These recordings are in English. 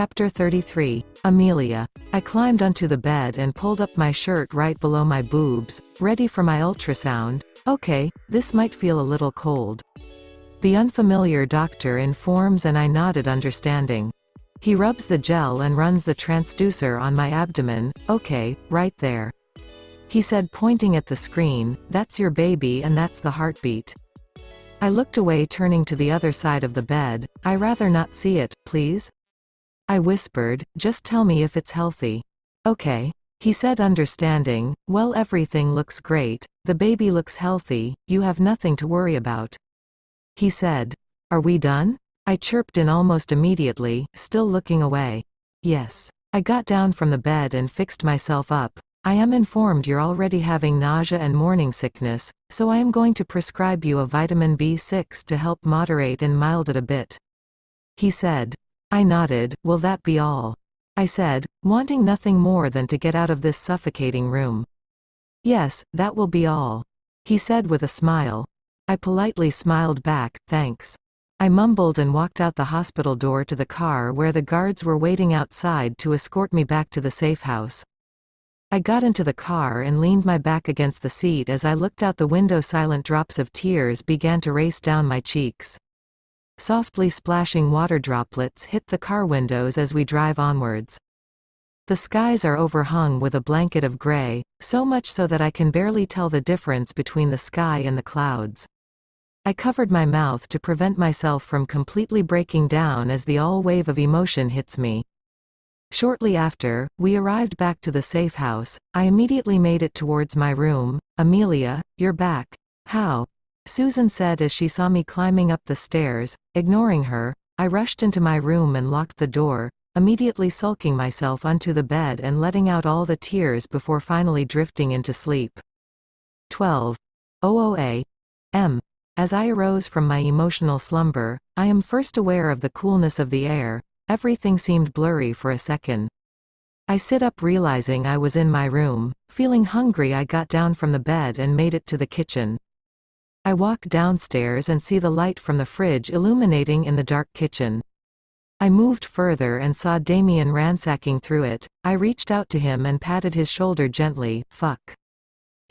Chapter 33. Amelia. I climbed onto the bed and pulled up my shirt right below my boobs, ready for my ultrasound. Okay, this might feel a little cold. The unfamiliar doctor informs and I nodded understanding. He rubs the gel and runs the transducer on my abdomen. Okay, right there. He said, pointing at the screen, "That's your baby and that's the heartbeat." I looked away, turning to the other side of the bed. "I rather not see it, please?" I whispered, "Just tell me if it's healthy." "Okay." He said, understanding. "Well, everything looks great. The baby looks healthy. You have nothing to worry about." He said, "Are we done?" I chirped in almost immediately, still looking away. "Yes." I got down from the bed and fixed myself up. "I am informed you're already having nausea and morning sickness, so I am going to prescribe you a vitamin B6 to help moderate and mild it a bit." He said. I nodded. "Will that be all?" I said, wanting nothing more than to get out of this suffocating room. "Yes, that will be all," he said with a smile. I politely smiled back, "Thanks." I mumbled and walked out the hospital door to the car where the guards were waiting outside to escort me back to the safe house. I got into the car and leaned my back against the seat as I looked out the window. Silent drops of tears began to race down my cheeks. Softly splashing water droplets hit the car windows as we drive onwards. The skies are overhung with a blanket of gray, so much so that I can barely tell the difference between the sky and the clouds. I covered my mouth to prevent myself from completely breaking down as the all wave of emotion hits me. Shortly after, we arrived back to the safe house. I immediately made it towards my room. "Amelia, you're back." "How?" Susan said as she saw me climbing up the stairs. Ignoring her, I rushed into my room and locked the door, immediately sulking myself onto the bed and letting out all the tears before finally drifting into sleep. 12:00 a.m. As I arose from my emotional slumber, I am first aware of the coolness of the air. Everything seemed blurry for a second. I sit up, realizing I was in my room. Feeling hungry, I got down from the bed and made it to the kitchen. I walk downstairs and see the light from the fridge illuminating in the dark kitchen. I moved further and saw Damien ransacking through it. I reached out to him and patted his shoulder gently. "Fuck."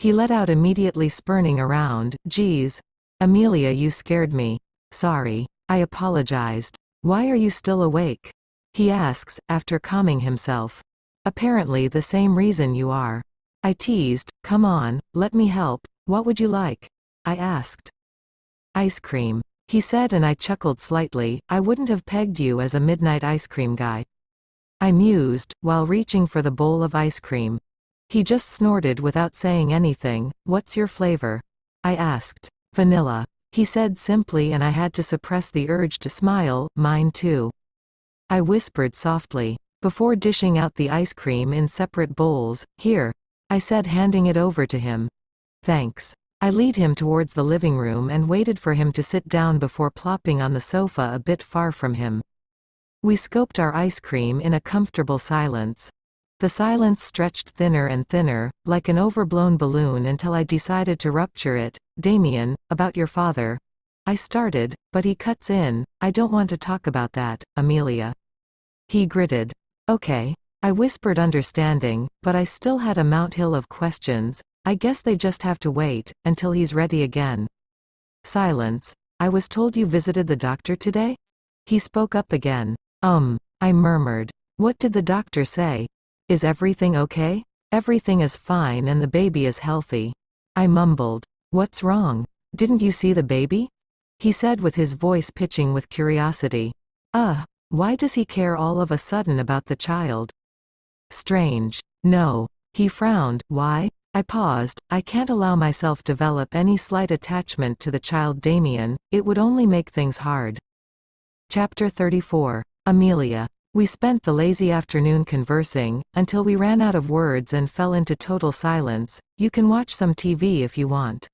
He let out immediately, spurning around. "Geez. Amelia, you scared me." "Sorry." I apologized. "Why are you still awake?" he asks, after calming himself. "Apparently the same reason you are." I teased. "Come on, let me help. What would you like?" I asked. "Ice cream," he said, and I chuckled slightly. "I wouldn't have pegged you as a midnight ice cream guy." I mused, while reaching for the bowl of ice cream. He just snorted without saying anything. "What's your flavor?" I asked. "Vanilla," he said simply, and I had to suppress the urge to smile. "Mine too." I whispered softly. Before dishing out the ice cream in separate bowls. "Here," I said, handing it over to him. "Thanks." I lead him towards the living room and waited for him to sit down before plopping on the sofa a bit far from him. We scoped our ice cream in a comfortable silence. The silence stretched thinner and thinner, like an overblown balloon, until I decided to rupture it. "Damien, about your father." I started, but he cuts in. "I don't want to talk about that, Amelia." He gritted. "Okay." I whispered, understanding, but I still had a mountain of questions. "I guess they just have to wait until he's ready again." Silence. "I was told you visited the doctor today?" He spoke up again. I murmured. "What did the doctor say?" "Is everything okay?" "Everything is fine and the baby is healthy." I mumbled. "What's wrong? Didn't you see the baby?" He said with his voice pitching with curiosity. Why does he care all of a sudden about the child?" "Strange." "No." He frowned. "Why?" I paused. "I can't allow myself develop any slight attachment to the child, Damien. It would only make things hard." Chapter 34. Amelia. We spent the lazy afternoon conversing, until we ran out of words and fell into total silence. "You can watch some TV if you want."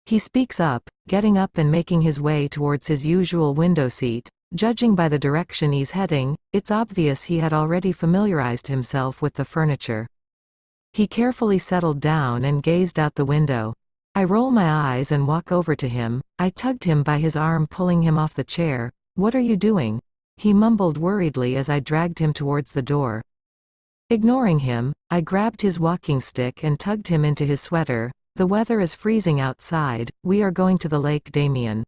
He speaks up, getting up and making his way towards his usual window seat. Judging by the direction he's heading, it's obvious he had already familiarized himself with the furniture. He carefully settled down and gazed out the window. I roll my eyes and walk over to him. I tugged him by his arm, pulling him off the chair. "What are you doing?" he mumbled worriedly as I dragged him towards the door. Ignoring him, I grabbed his walking stick and tugged him into his sweater. The weather is freezing outside, we are going to the lake, Damien.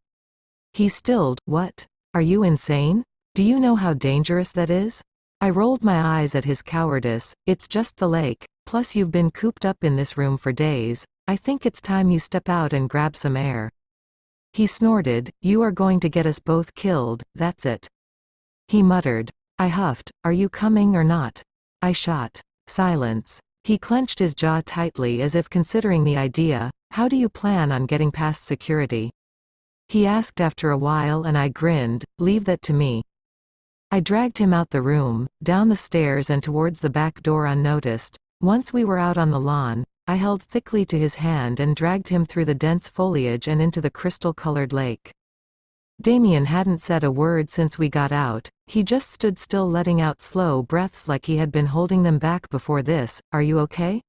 He stilled. What? Are you insane? Do you know how dangerous that is? I rolled my eyes at his cowardice. It's just the lake, plus you've been cooped up in this room for days. I think it's time you step out and grab some air. He snorted. You are going to get us both killed, that's it. He muttered. I huffed. Are you coming or not? I shot. Silence. He clenched his jaw tightly as if considering the idea. How do you plan on getting past security? He asked after a while and I grinned. Leave that to me. I dragged him out the room, down the stairs and towards the back door unnoticed. Once we were out on the lawn, I held thickly to his hand and dragged him through the dense foliage and into the crystal-colored lake. Damien hadn't said a word since we got out. He just stood still, letting out slow breaths like he had been holding them back before this. Are you okay?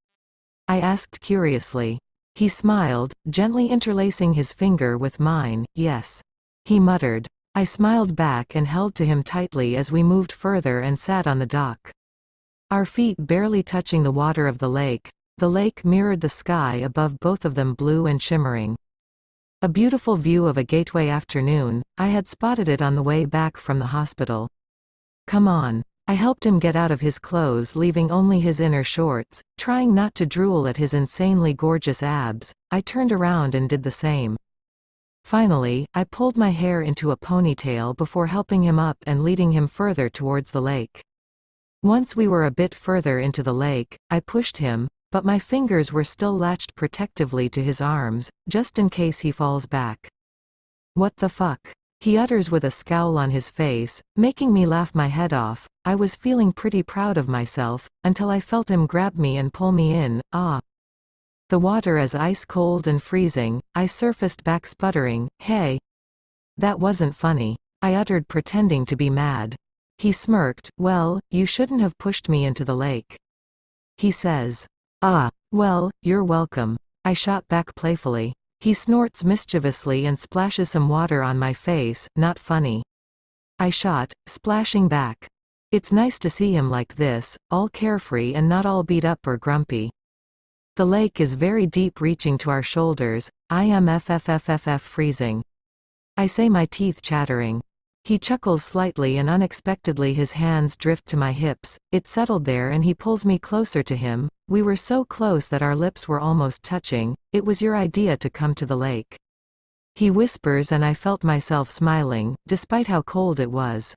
I asked curiously. He smiled, gently interlacing his finger with mine. Yes. He muttered. I smiled back and held to him tightly as we moved further and sat on the dock. Our feet barely touching the water of the lake. The lake mirrored the sky above, both of them blue and shimmering. A beautiful view of a gateway afternoon. I had spotted it on the way back from the hospital. Come on. I helped him get out of his clothes, leaving only his inner shorts, trying not to drool at his insanely gorgeous abs. I turned around and did the same. Finally, I pulled my hair into a ponytail before helping him up and leading him further towards the lake. Once we were a bit further into the lake, I pushed him, but my fingers were still latched protectively to his arms, just in case he falls back. What the fuck? He utters with a scowl on his face, making me laugh my head off. I was feeling pretty proud of myself, until I felt him grab me and pull me in. Ah. The water is ice cold and freezing. I surfaced back sputtering. Hey. That wasn't funny. I uttered, pretending to be mad. He smirked. Well, you shouldn't have pushed me into the lake. He says. Ah, well, you're welcome. I shot back playfully. He snorts mischievously and splashes some water on my face. Not funny. I shot, splashing back. It's nice to see him like this, all carefree and not all beat up or grumpy. The lake is very deep, reaching to our shoulders. I am freezing. I say, my teeth chattering. He chuckles slightly and unexpectedly his hands drift to my hips. It settled there and he pulls me closer to him. We were so close that our lips were almost touching. It was your idea to come to the lake. He whispers and I felt myself smiling, despite how cold it was.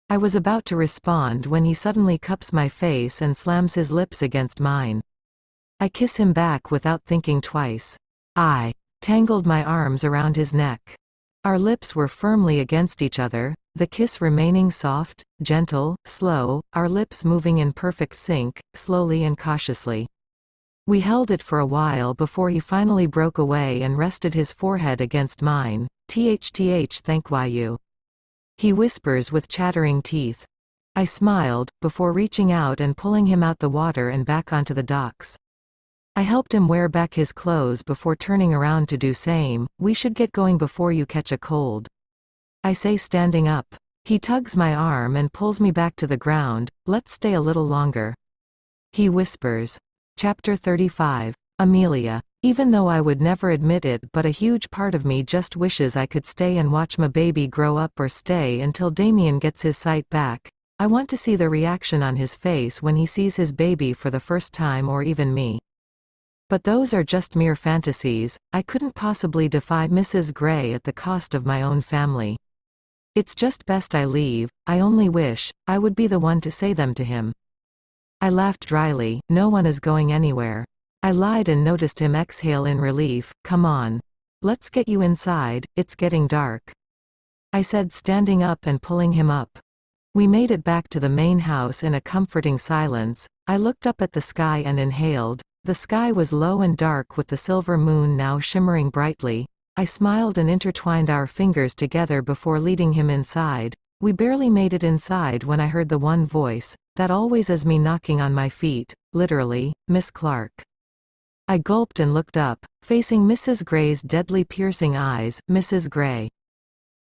I was about to respond when he suddenly cups my face and slams his lips against mine. I kiss him back without thinking twice. I tangled my arms around his neck. Our lips were firmly against each other, the kiss remaining soft, gentle, slow, our lips moving in perfect sync, slowly and cautiously. We held it for a while before he finally broke away and rested his forehead against mine. Thank you. He whispers with chattering teeth. I smiled, before reaching out and pulling him out the water and back onto the docks. I helped him wear back his clothes before turning around to do same. We should get going before you catch a cold. I say, standing up. He tugs my arm and pulls me back to the ground. Let's stay a little longer. He whispers. Chapter 35. Amelia. Even though I would never admit it, but a huge part of me just wishes I could stay and watch my baby grow up, or stay until Damien gets his sight back. I want to see the reaction on his face when he sees his baby for the first time, or even me. But those are just mere fantasies. I couldn't possibly defy Mrs. Gray at the cost of my own family. It's just best I leave. I only wish I would be the one to say them to him. I laughed dryly. No one is going anywhere. I lied and noticed him exhale in relief. Come on. Let's get you inside, it's getting dark. I said, standing up and pulling him up. We made it back to the main house in a comforting silence. I looked up at the sky and inhaled. The sky was low and dark with the silver moon now shimmering brightly. I smiled and intertwined our fingers together before leading him inside. We barely made it inside when I heard the one voice, that always is me, knocking on my feet, literally, Miss Clark. I gulped and looked up, facing Mrs. Gray's deadly piercing eyes. Mrs. Gray.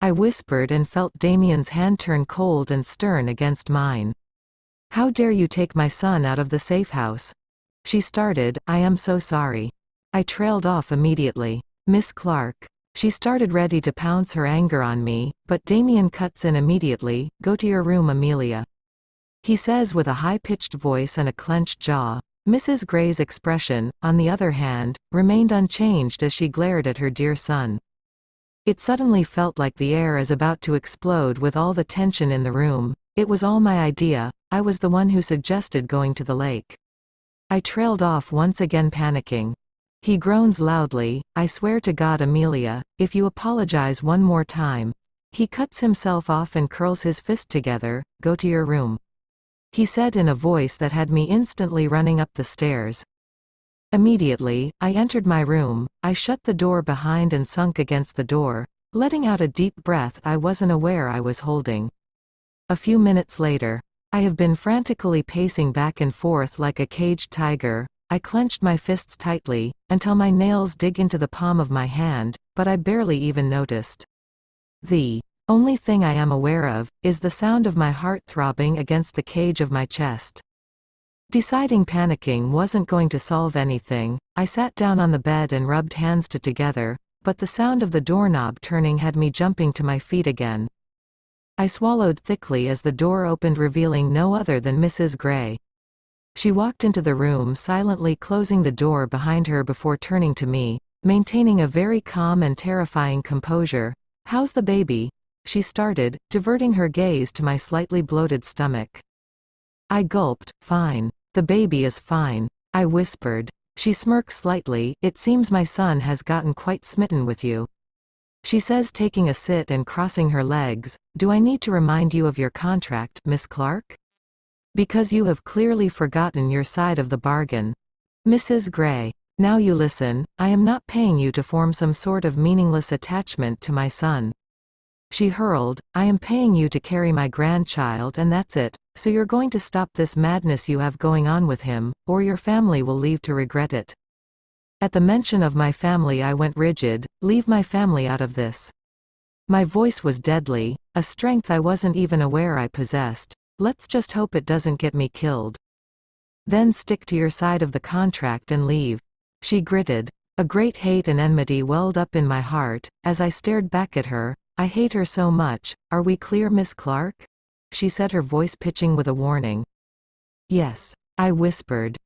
I whispered and felt Damien's hand turn cold and stern against mine. How dare you take my son out of the safe house? She started, I am so sorry. I trailed off immediately. Miss Clark. She started ready to pounce her anger on me, but Damien cuts in immediately, go to your room, Amelia. He says with a high-pitched voice and a clenched jaw. Mrs. Gray's expression, on the other hand, remained unchanged as she glared at her dear son. It suddenly felt like the air is about to explode with all the tension in the room. It was all my idea, I was the one who suggested going to the lake. I trailed off once again panicking. He groans loudly, I swear to God, Amelia, if you apologize one more time. He cuts himself off and curls his fist together, go to your room. He said in a voice that had me instantly running up the stairs. Immediately, I entered my room, I shut the door behind and sunk against the door, letting out a deep breath I wasn't aware I was holding. A few minutes later, I have been frantically pacing back and forth like a caged tiger. I clenched my fists tightly, until my nails dig into the palm of my hand, but I barely even noticed. The only thing I am aware of, is the sound of my heart throbbing against the cage of my chest. Deciding panicking wasn't going to solve anything, I sat down on the bed and rubbed hands together, but the sound of the doorknob turning had me jumping to my feet again. I swallowed thickly as the door opened, revealing no other than Mrs. Gray. She walked into the room silently, closing the door behind her before turning to me, maintaining a very calm and terrifying composure. How's the baby? She started, diverting her gaze to my slightly bloated stomach. I gulped, fine. The baby is fine. I whispered. She smirks slightly, it seems my son has gotten quite smitten with you. She says, taking a sit and crossing her legs, do I need to remind you of your contract, Miss Clark? Because you have clearly forgotten your side of the bargain. Mrs. Gray. Now you listen, I am not paying you to form some sort of meaningless attachment to my son. She hurled, I am paying you to carry my grandchild, and that's it, so you're going to stop this madness you have going on with him, or your family will leave to regret it. At the mention of my family I went rigid, leave my family out of this. My voice was deadly, a strength I wasn't even aware I possessed. Let's just hope it doesn't get me killed. Then stick to your side of the contract and leave. She gritted. A great hate and enmity welled up in my heart, as I stared back at her. I hate her so much, are we clear, Miss Clark? She said, her voice pitching with a warning. Yes. I whispered.